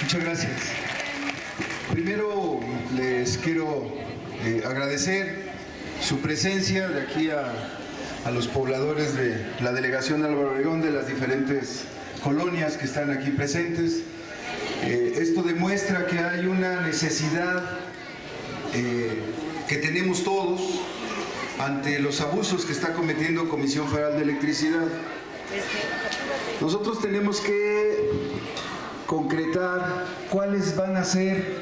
Muchas gracias. Primero les quiero agradecer su presencia de aquí a los pobladores de la delegación de Álvaro Obregón, de las diferentes colonias que están aquí presentes. Esto demuestra que hay una necesidad que tenemos todos ante los abusos que está cometiendo Comisión Federal de Electricidad. Nosotros tenemos que concretar cuáles van a ser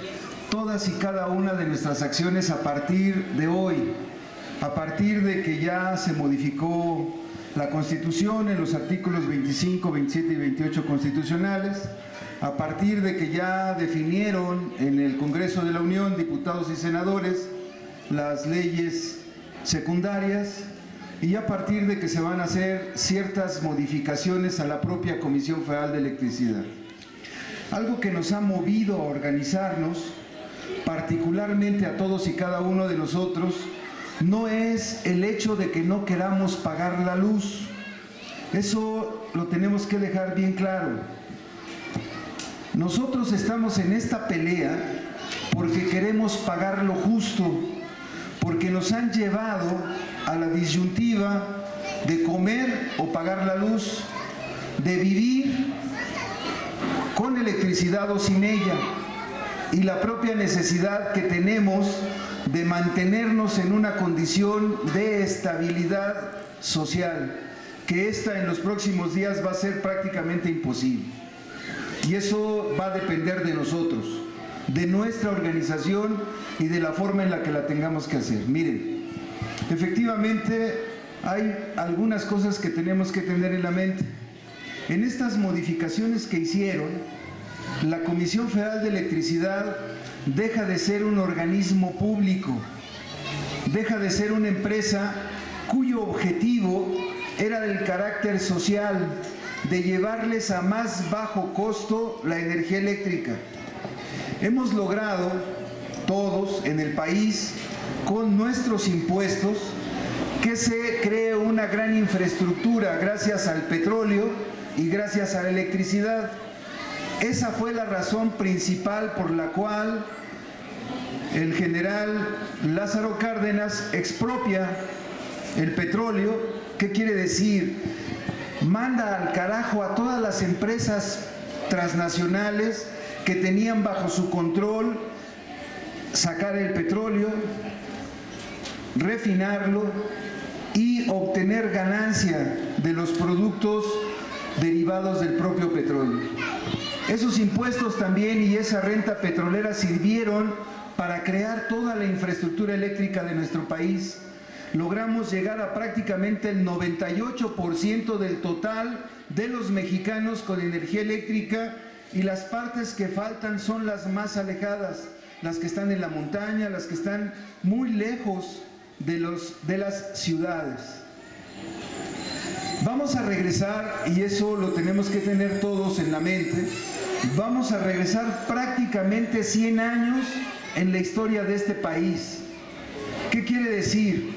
todas y cada una de nuestras acciones a partir de hoy, a partir de que ya se modificó la Constitución en los artículos 25, 27 y 28 constitucionales, a partir de que ya definieron en el Congreso de la Unión, diputados y senadores, las leyes secundarias, y a partir de que se van a hacer ciertas modificaciones a la propia Comisión Federal de Electricidad. Algo que nos ha movido a organizarnos, particularmente a todos y cada uno de nosotros, no es el hecho de que no queramos pagar la luz. Eso lo tenemos que dejar bien claro. Nosotros estamos en esta pelea porque queremos pagar lo justo, porque nos han llevado a la disyuntiva de comer o pagar la luz, de vivir con electricidad o sin ella, y la propia necesidad que tenemos de mantenernos en una condición de estabilidad social, que esta en los próximos días va a ser prácticamente imposible. Y eso va a depender de nosotros, de nuestra organización y de la forma en la que la tengamos que hacer. Miren, efectivamente hay algunas cosas que tenemos que tener en la mente. En estas modificaciones que hicieron, la Comisión Federal de Electricidad deja de ser un organismo público, deja de ser una empresa cuyo objetivo era del carácter social, de llevarles a más bajo costo la energía eléctrica. Hemos logrado todos en el país, con nuestros impuestos, que se cree una gran infraestructura gracias al petróleo y gracias a la electricidad. Esa fue la razón principal por la cual el general Lázaro Cárdenas expropia el petróleo. ¿Qué quiere decir? Manda al carajo a todas las empresas transnacionales que tenían bajo su control sacar el petróleo, refinarlo y obtener ganancia de los productos derivados del propio petróleo. Esos impuestos también y esa renta petrolera sirvieron para crear toda la infraestructura eléctrica de nuestro país. Logramos llegar a prácticamente el 98% del total de los mexicanos con energía eléctrica, y las partes que faltan son las más alejadas, las que están en la montaña, las que están muy lejos de las ciudades. Vamos a regresar, y eso lo tenemos que tener todos en la mente, vamos a regresar prácticamente 100 años en la historia de este país. ¿Qué quiere decir?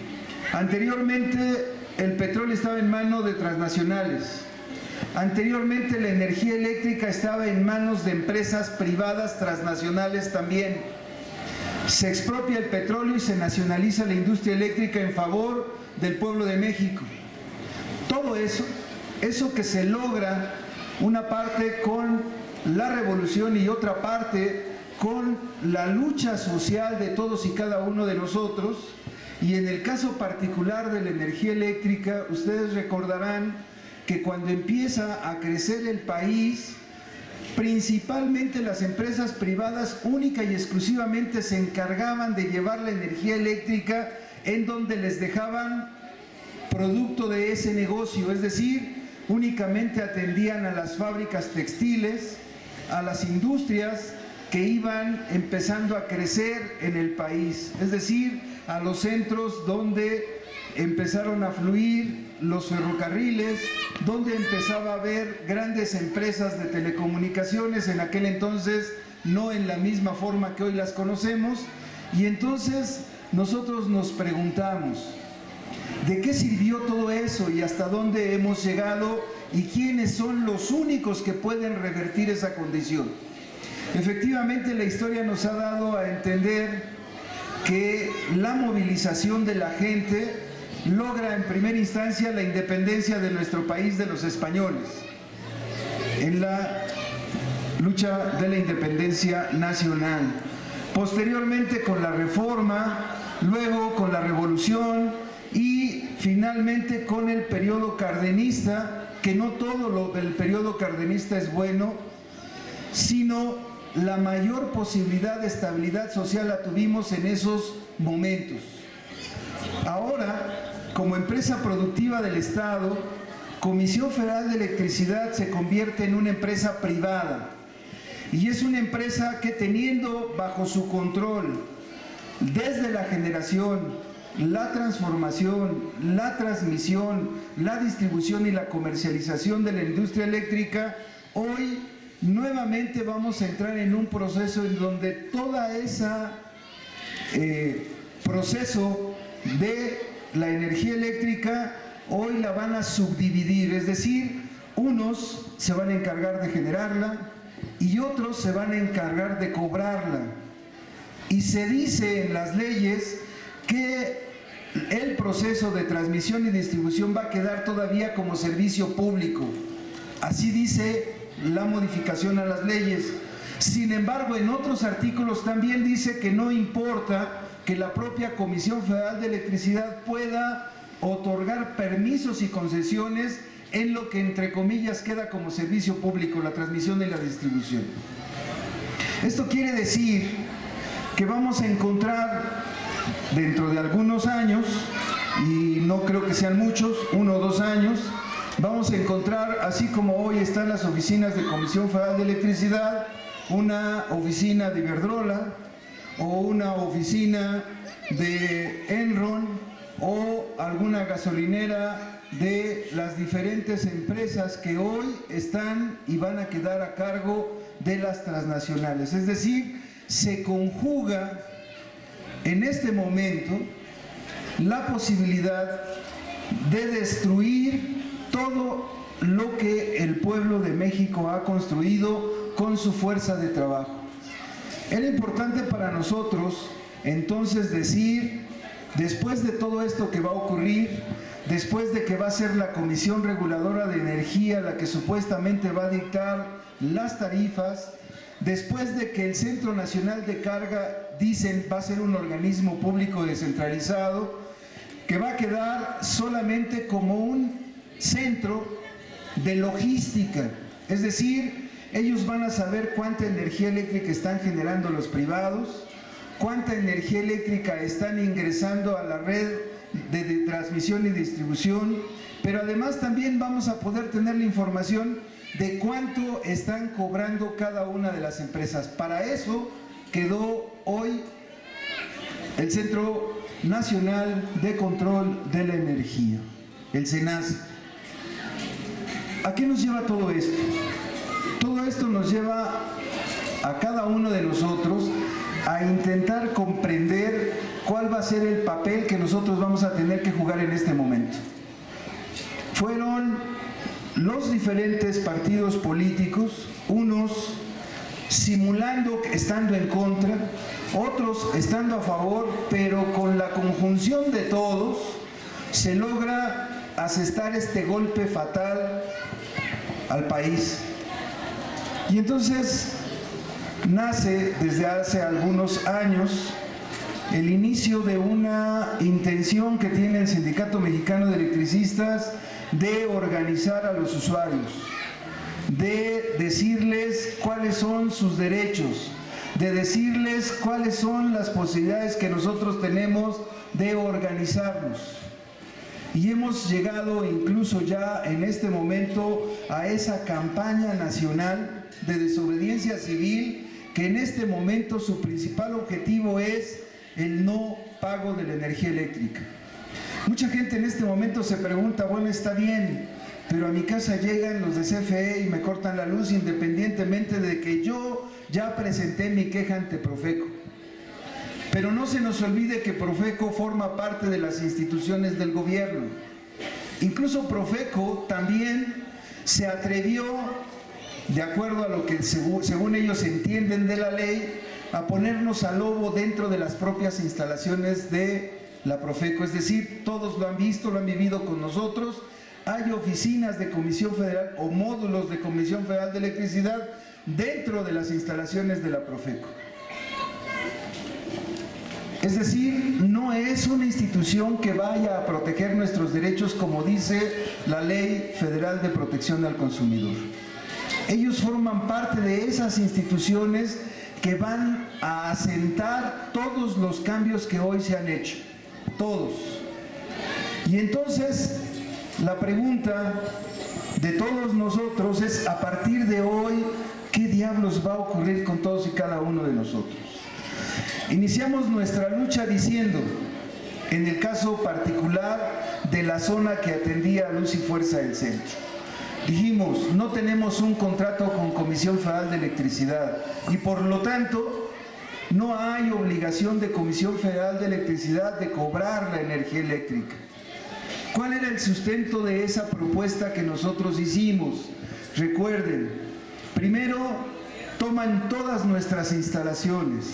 Anteriormente el petróleo estaba en manos de transnacionales. Anteriormente la energía eléctrica estaba en manos de empresas privadas transnacionales también. Se expropia el petróleo y se nacionaliza la industria eléctrica en favor del pueblo de México. Todo eso que se logra, una parte con la revolución y otra parte con la lucha social de todos y cada uno de nosotros. Y en el caso particular de la energía eléctrica, ustedes recordarán que cuando empieza a crecer el país, principalmente las empresas privadas única y exclusivamente se encargaban de llevar la energía eléctrica en donde les dejaban producto de ese negocio, es decir, únicamente atendían a las fábricas textiles, a las industrias que iban empezando a crecer en el país, es decir, a los centros donde empezaron a fluir los ferrocarriles, donde empezaba a haber grandes empresas de telecomunicaciones, en aquel entonces no en la misma forma que hoy las conocemos. Y entonces nosotros nos preguntamos, ¿de qué sirvió todo eso y hasta dónde hemos llegado y quiénes son los únicos que pueden revertir esa condición? Efectivamente, la historia nos ha dado a entender que la movilización de la gente logra en primera instancia la independencia de nuestro país de los españoles, en la lucha de la independencia nacional. Posteriormente con la Reforma, luego con la Revolución y finalmente con el periodo cardenista, que no todo lo del periodo cardenista es bueno, sino la mayor posibilidad de estabilidad social la tuvimos en esos momentos. Ahora, como empresa productiva del Estado, Comisión Federal de Electricidad se convierte en una empresa privada. Y es una empresa que, teniendo bajo su control desde la generación, la transformación, la transmisión, la distribución y la comercialización de la industria eléctrica, hoy nuevamente vamos a entrar en un proceso en donde toda esa proceso de la energía eléctrica hoy la van a subdividir, es decir, unos se van a encargar de generarla y otros se van a encargar de cobrarla. Y se dice en las leyes que el proceso de transmisión y distribución va a quedar todavía como servicio público. Así dice la modificación a las leyes. Sin embargo, en otros artículos también dice que no importa que la propia Comisión Federal de Electricidad pueda otorgar permisos y concesiones en lo que entre comillas queda como servicio público, la transmisión y la distribución. Esto quiere decir que vamos a encontrar dentro de algunos años, y no creo que sean muchos, 1 o 2 años, vamos a encontrar, así como hoy están las oficinas de Comisión Federal de Electricidad, una oficina de Iberdrola o una oficina de Enron o alguna gasolinera de las diferentes empresas que hoy están y van a quedar a cargo de las transnacionales. Es decir, se conjuga en este momento la posibilidad de destruir todo lo que el pueblo de México ha construido con su fuerza de trabajo. Era importante para nosotros entonces decir, después de todo esto que va a ocurrir, después de que va a ser la Comisión Reguladora de Energía la que supuestamente va a dictar las tarifas, después de que el Centro Nacional de Carga, dicen, va a ser un organismo público descentralizado, que va a quedar solamente como un centro de logística, es decir, ellos van a saber cuánta energía eléctrica están generando los privados, cuánta energía eléctrica están ingresando a la red de transmisión y distribución, pero además también vamos a poder tener la información de cuánto están cobrando cada una de las empresas. Para eso quedó hoy el Centro Nacional de Control de la Energía, el CENACE. ¿A qué nos lleva todo esto? Todo esto nos lleva a cada uno de nosotros a intentar comprender cuál va a ser el papel que nosotros vamos a tener que jugar en este momento. Fueron los diferentes partidos políticos, unos simulando estando en contra, otros estando a favor, pero con la conjunción de todos se logra asestar este golpe fatal al país. Y entonces nace desde hace algunos años el inicio de una intención que tiene el Sindicato Mexicano de Electricistas de organizar a los usuarios, de decirles cuáles son sus derechos, de decirles cuáles son las posibilidades que nosotros tenemos de organizarnos. Y hemos llegado incluso ya en este momento a esa campaña nacional de desobediencia civil, que en este momento su principal objetivo es el no pago de la energía eléctrica. Mucha gente en este momento se pregunta, bueno, está bien, pero a mi casa llegan los de CFE y me cortan la luz independientemente de que yo ya presenté mi queja ante Profeco. Pero no se nos olvide que Profeco forma parte de las instituciones del gobierno. Incluso Profeco también se atrevió de acuerdo a lo que según ellos entienden de la ley, a ponernos a lobo dentro de las propias instalaciones de la Profeco. Es decir, todos lo han visto, lo han vivido con nosotros. Hay oficinas de Comisión Federal o módulos de Comisión Federal de Electricidad dentro de las instalaciones de la Profeco. Es decir, no es una institución que vaya a proteger nuestros derechos como dice la Ley Federal de Protección al Consumidor. Ellos forman parte de esas instituciones que van a asentar todos los cambios que hoy se han hecho, todos. Y entonces, la pregunta de todos nosotros es, a partir de hoy, ¿qué diablos va a ocurrir con todos y cada uno de nosotros? Iniciamos nuestra lucha diciendo, en el caso particular de la zona que atendía Luz y Fuerza del Centro, dijimos, no tenemos un contrato con Comisión Federal de Electricidad y por lo tanto no hay obligación de Comisión Federal de Electricidad de cobrar la energía eléctrica. ¿Cuál era el sustento de esa propuesta que nosotros hicimos? Recuerden, primero toman todas nuestras instalaciones,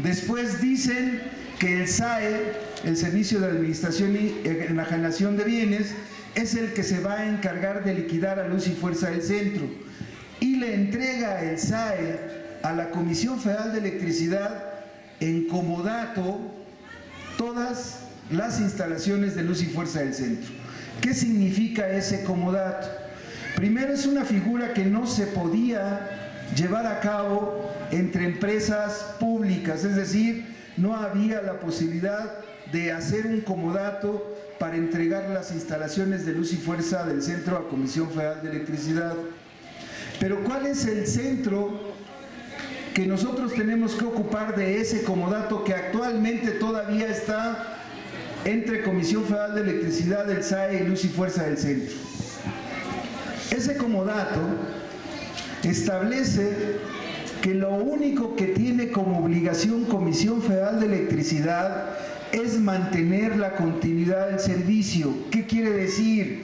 después dicen que el SAE, el Servicio de Administración y Enajenación de Bienes, es el que se va a encargar de liquidar a Luz y Fuerza del Centro y le entrega el SAE a la Comisión Federal de Electricidad en comodato todas las instalaciones de Luz y Fuerza del Centro. ¿Qué significa ese comodato? Primero, es una figura que no se podía llevar a cabo entre empresas públicas, es decir, no había la posibilidad de hacer un comodato para entregar las instalaciones de Luz y Fuerza del Centro a Comisión Federal de Electricidad. Pero ¿cuál es el centro que nosotros tenemos que ocupar de ese comodato que actualmente todavía está entre Comisión Federal de Electricidad, el SAE y Luz y Fuerza del Centro? Ese comodato establece que lo único que tiene como obligación Comisión Federal de Electricidad es mantener la continuidad del servicio. ¿Qué quiere decir?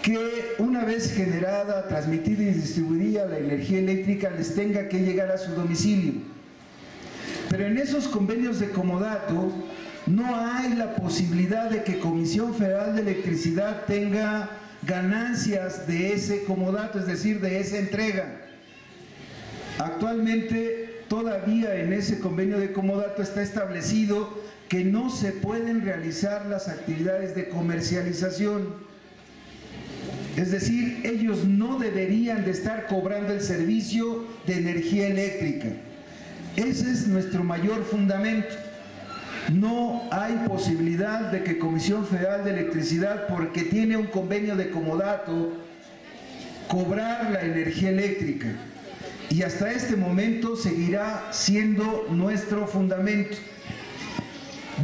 Que una vez generada, transmitida y distribuida la energía eléctrica les tenga que llegar a su domicilio. Pero en esos convenios de comodato no hay la posibilidad de que Comisión Federal de Electricidad tenga ganancias de ese comodato, es decir, de esa entrega. Actualmente todavía en ese convenio de comodato está establecido que no se pueden realizar las actividades de comercialización. Es decir, ellos no deberían de estar cobrando el servicio de energía eléctrica. Ese es nuestro mayor fundamento. No hay posibilidad de que Comisión Federal de Electricidad, porque tiene un convenio de comodato, cobrar la energía eléctrica. Y hasta este momento seguirá siendo nuestro fundamento.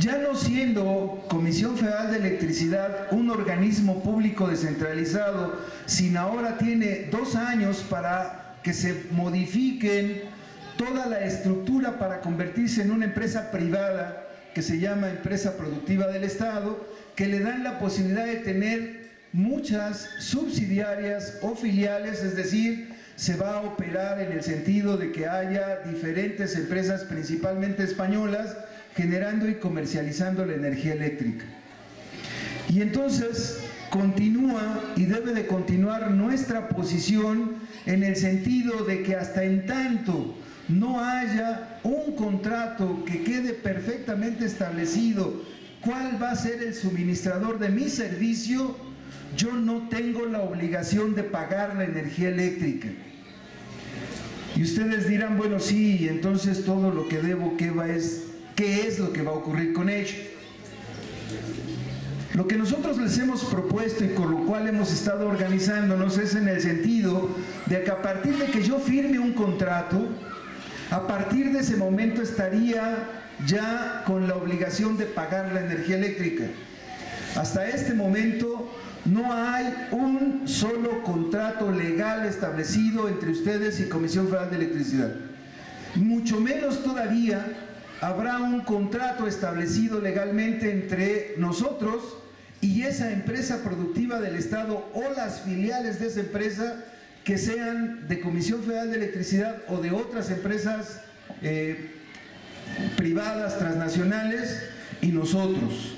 Ya no siendo Comisión Federal de Electricidad un organismo público descentralizado, sino ahora tiene 2 años para que se modifiquen toda la estructura para convertirse en una empresa privada que se llama Empresa Productiva del Estado, que le dan la posibilidad de tener muchas subsidiarias o filiales, es decir, se va a operar en el sentido de que haya diferentes empresas, principalmente españolas, generando y comercializando la energía eléctrica. Y entonces continúa y debe de continuar nuestra posición en el sentido de que hasta en tanto no haya un contrato que quede perfectamente establecido cuál va a ser el suministrador de mi servicio, yo no tengo la obligación de pagar la energía eléctrica. Y ustedes dirán, bueno, sí, entonces todo lo que debo, ¿qué es lo que va a ocurrir con ello? Lo que nosotros les hemos propuesto y con lo cual hemos estado organizándonos es en el sentido de que a partir de que yo firme un contrato, a partir de ese momento estaría ya con la obligación de pagar la energía eléctrica. Hasta este momento no hay un solo contrato legal establecido entre ustedes y Comisión Federal de Electricidad. Mucho menos todavía habrá un contrato establecido legalmente entre nosotros y esa empresa productiva del Estado o las filiales de esa empresa que sean de Comisión Federal de Electricidad o de otras empresas privadas, transnacionales, y nosotros.